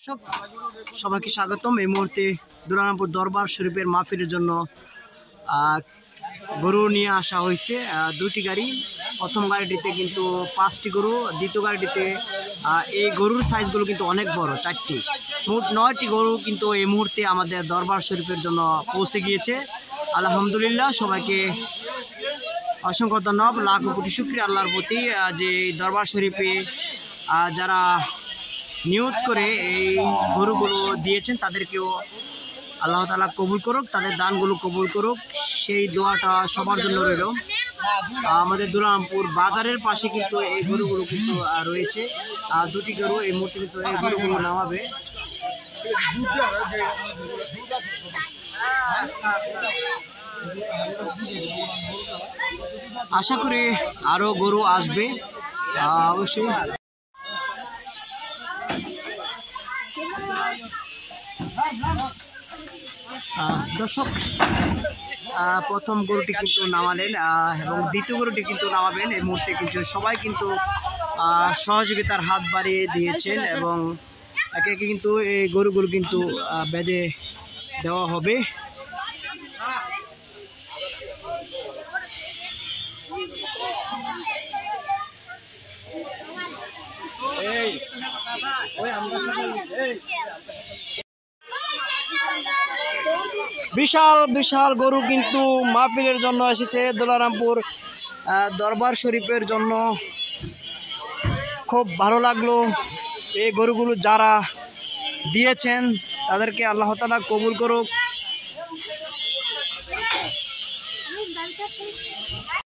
সব সবাইকে স্বাগতম। এই মুহূর্তে দুলারামপুর দরবার শরীফের মাহফিলের জন্য গরু নিয়ে আসা হয়েছে দুটি গাড়ি। প্রথম গাড়িটিতে কিন্তু 5টি গরু, দ্বিতীয় গাড়িটিতে এই গরুর সাইজগুলো কিন্তু অনেক বড়, 4টি, মোট 9টি গরু কিন্তু এই মুহূর্তে আমাদের দরবার শরীফের জন্য পৌঁছে গিয়েছে। আলহামদুলিল্লাহ, সবাইকে অসংখ্য ধন্যবাদ, লাখ কোটি শুকরিয়া আল্লাহর প্রতি যে দরবার শরীফে যারা নিয়ত করে এই গরুগুলো দিয়েছেন তাদেরকেও আল্লাহ তাআলা কবুল করুক, তাদের দানগুলো কবুল করুক, সেই দোয়াটা সবার জন্য রইল। আমাদের দুলারামপুর বাজারের পাশে কিন্তু এই গরুগুলো কিন্তু রয়েছে, দুটি গরু এই মুহূর্তে কিন্তু এই গরুগুলো নামাবে। আশা করি আরো গরু আসবে অবশ্যই। দর্শক, প্রথম গরুটি কিন্তু নামালেন এবং দ্বিতীয় গরুটি কিন্তু নামাবেন। এই মুহূর্তে কিন্তু সবাই কিন্তু সহযোগিতার হাত বাড়িয়ে দিয়েছেন এবং একে একে কিন্তু এই গরুগুলো কিন্তু বেঁধে দেওয়া হবে। বিশাল বিশাল গরু কিন্তু মাহফিলের জন্য এসেছে দুলারামপুর দরবার শরীফের জন্য। খুব ভালো লাগলো, এই গরুগুলো যারা দিয়েছেন তাদেরকে আল্লাহ তাআলা কবুল করুক।